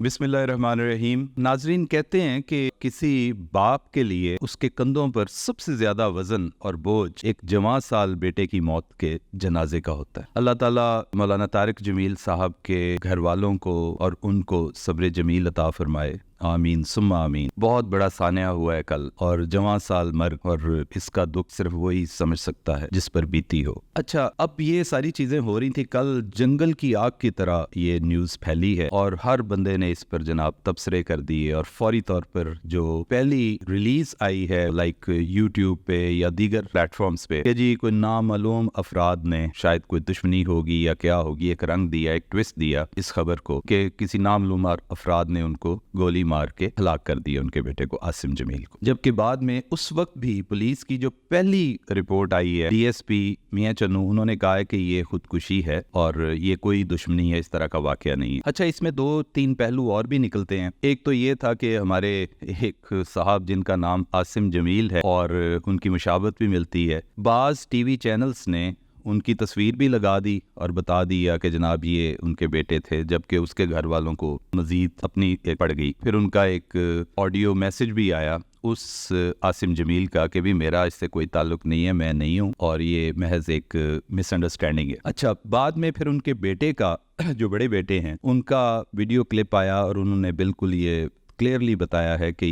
بسم اللہ الرحمن الرحیم۔ ناظرین، کہتے ہیں کہ کسی باپ کے لیے اس کے کندھوں پر سب سے زیادہ وزن اور بوجھ ایک جوان سال بیٹے کی موت کے جنازے کا ہوتا ہے۔ اللہ تعالیٰ مولانا طارق جمیل صاحب کے گھر والوں کو اور ان کو صبر جمیل عطا فرمائے، آمین ثم آمین۔ بہت بڑا سانحہ ہوا ہے کل، اور جوان سال مرگ، اور اس کا دکھ صرف وہی سمجھ سکتا ہے جس پر بیتی ہو۔ اچھا، اب یہ ساری چیزیں ہو رہی تھی، کل جنگل کی آگ کی طرح یہ نیوز پھیلی ہے اور ہر بندے نے اس پر جناب تبصرے کر دیے، اور فوری طور پر جو پہلی ریلیز آئی ہے لائک یوٹیوب پہ یا دیگر پلیٹ فارمز پہ کہ جی کوئی نامعلوم افراد نے، شاید کوئی دشمنی ہوگی یا کیا ہوگی، ایک رنگ دیا، ایک ٹویسٹ دیا اس خبر کو کہ کسی نامعلوم افراد نے ان کو گولی مار کے ہلاک کر دیا، ان کے بیٹے کو، عاصم جمیل کو۔ جبکہ بعد میں اس وقت بھی پولیس کی جو پہلی رپورٹ آئی ہے، ڈی ایس پی میاں چنو، انہوں نے کہا ہے کہ یہ خودکشی ہے اور یہ کوئی دشمنی ہے، اس طرح کا واقعہ نہیں ہے۔ اچھا، اس میں 2-3 پہلو اور بھی نکلتے ہیں۔ ایک تو یہ تھا کہ ہمارے ایک صاحب جن کا نام عاصم جمیل ہے اور ان کی مشابہت بھی ملتی ہے، بعض ٹی وی چینلز نے ان کی تصویر بھی لگا دی اور بتا دیا کہ جناب یہ ان کے بیٹے تھے، جبکہ اس کے گھر والوں کو مزید اپنی پڑ گئی۔ پھر ان کا ایک آڈیو میسج بھی آیا اس عاصم جمیل کا کہ بھی میرا اس سے کوئی تعلق نہیں ہے، میں نہیں ہوں، اور یہ محض ایک مس انڈرسٹینڈنگ ہے۔ اچھا، بعد میں پھر ان کے بیٹے کا، جو بڑے بیٹے ہیں، ان کا ویڈیو کلپ آیا اور انہوں نے بالکل یہ کلیئرلی بتایا ہے کہ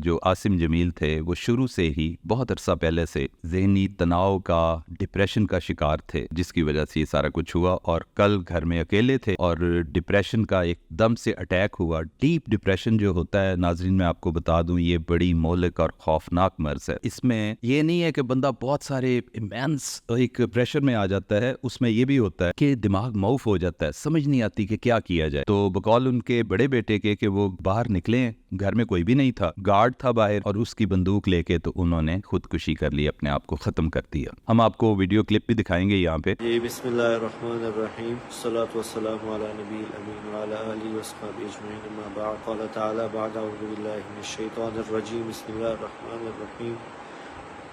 جو عاصم جمیل تھے وہ شروع سے ہی بہت عرصہ پہلے سے ذہنی تناؤ کا، ڈپریشن کا شکار تھے، جس کی وجہ سے یہ سارا کچھ ہوا، اور کل گھر میں اکیلے تھے اور ڈپریشن کا ایک دم سے اٹیک ہوا۔ ڈیپ ڈپریشن جو ہوتا ہے ناظرین، میں آپ کو بتا دوں، یہ بڑی مہلک اور خوفناک مرض ہے۔ اس میں یہ نہیں ہے کہ بندہ بہت سارے امینس ایک پریشر میں آ جاتا ہے، اس میں یہ بھی ہوتا ہے کہ دماغ معوف ہو جاتا ہے، سمجھ نہیں آتی کہ کیا کیا جائے۔ تو بقول ان کے بڑے بیٹے کے کہ وہ باہر نکلے، گھر میں کوئی بھی نہیں تھا، گارڈ تھا باہر، اور اس کی بندوق لے کے تو انہوں نے خودکشی کر لی، اپنے آپ کو ختم کر دیا۔ ہم آپ کو ویڈیو کلپ بھی دکھائیں گے یہاں پہ۔ جی، بسم اللہ الرحمن الرحیم، الصلاۃ والسلام علی نبی الامین وعلی آلہ وصحبہ اجمعین، اما بعد، قال تعالی بعد اعوذ باللہ من الشیطان الرجیم، بسم اللہ الرحمن الرحیم،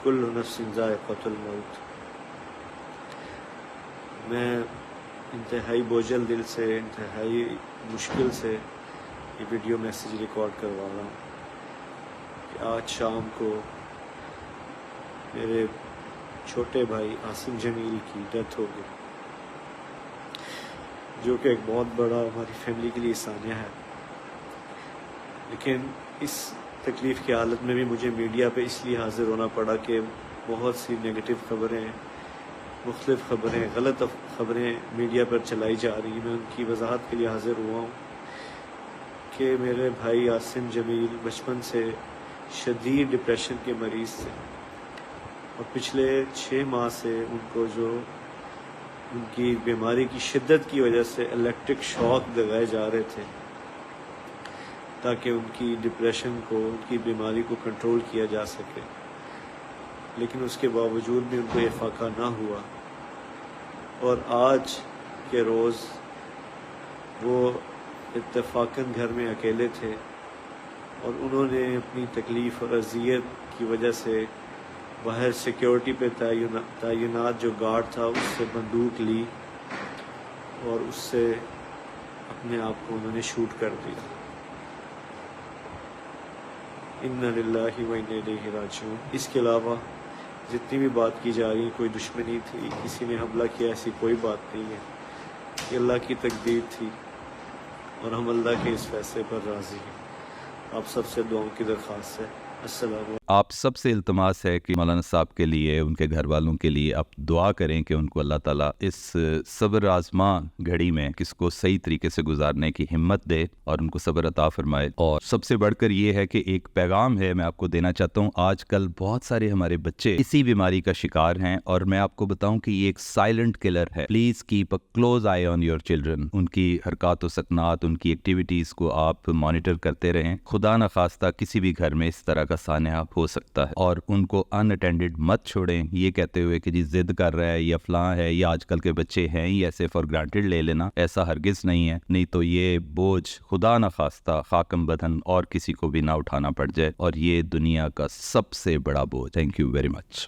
کل نفس ذائقۃ الموت۔ میں انتہائی بوجھل دل سے، انتہائی مشکل سے یہ ویڈیو میسیج ریکارڈ کروا رہا ہوں کہ آج شام کو میرے چھوٹے بھائی عاصم جمیل کی ڈیتھ ہو گئی، جو کہ ایک بہت بڑا ہماری فیملی کے لیے سانحہ ہے۔ لیکن اس تکلیف کی حالت میں بھی مجھے میڈیا پہ اس لیے حاضر ہونا پڑا کہ بہت سی نیگیٹو خبریں، مختلف خبریں، غلط خبریں میڈیا پر چلائی جا رہی ہیں۔ میں ان کی وضاحت کے لیے حاضر ہوا ہوں کہ میرے بھائی عاصم جمیل بچپن سے شدید ڈپریشن کے مریض تھے، اور پچھلے 6 ماہ سے ان کو جو ان کی بیماری کی شدت کی وجہ سے الیکٹرک شاک لگائے جا رہے تھے تاکہ ان کی ڈپریشن کو، ان کی بیماری کو کنٹرول کیا جا سکے، لیکن اس کے باوجود بھی ان کو یہ فاقہ نہ ہوا۔ اور آج کے روز وہ اتفاقاً گھر میں اکیلے تھے، اور انہوں نے اپنی تکلیف اور اذیت کی وجہ سے باہر سیکیورٹی پہ تعینات جو گارڈ تھا اس سے بندوق لی اور اس سے اپنے آپ کو انہوں نے شوٹ کر دیا۔ انا للہ و انا الیہ راجعون۔ اس کے علاوہ جتنی بھی بات کی جا رہی ہے، کوئی دشمنی تھی، کسی نے حملہ کیا، ایسی کوئی بات نہیں ہے۔ یہ اللہ کی تقدیر تھی، اور ہم اللہ کے اس فیصلے پر راضی ہیں۔ آپ سب سے دعاؤں کی درخواست ہے۔ السلام علیکم۔ آپ سب سے التماس ہے کہ مولانا صاحب کے لیے، ان کے گھر والوں کے لیے آپ دعا کریں کہ ان کو اللہ تعالیٰ اس صبر آزما گھڑی میں کس کو صحیح طریقے سے گزارنے کی ہمت دے اور ان کو صبر عطا فرمائے۔ اور سب سے بڑھ کر یہ ہے کہ ایک پیغام ہے میں آپ کو دینا چاہتا ہوں، آج کل بہت سارے ہمارے بچے اسی بیماری کا شکار ہیں، اور میں آپ کو بتاؤں کہ یہ ایک سائلنٹ کلر ہے۔ Please keep a close eye on your children. ان کی حرکات و سکنات، ان کی ایکٹیویٹیز کو آپ مانیٹر کرتے رہیں۔ خدا نخواستہ کسی بھی گھر میں اس طرح کا سانحہ ہو سکتا ہے، اور ان کو ان اٹینڈڈ مت چھوڑیں یہ کہتے ہوئے کہ جی ضد کر رہا ہے یا فلاں ہے یا آج کل کے بچے ہیں ہی ایسے، فار گرانٹیڈ لے لینا، ایسا ہرگز نہیں ہے، نہیں تو یہ بوجھ خدا نخواستہ خاکم بدن اور کسی کو بھی نہ اٹھانا پڑ جائے، اور یہ دنیا کا سب سے بڑا بوجھ۔ Thank you very much.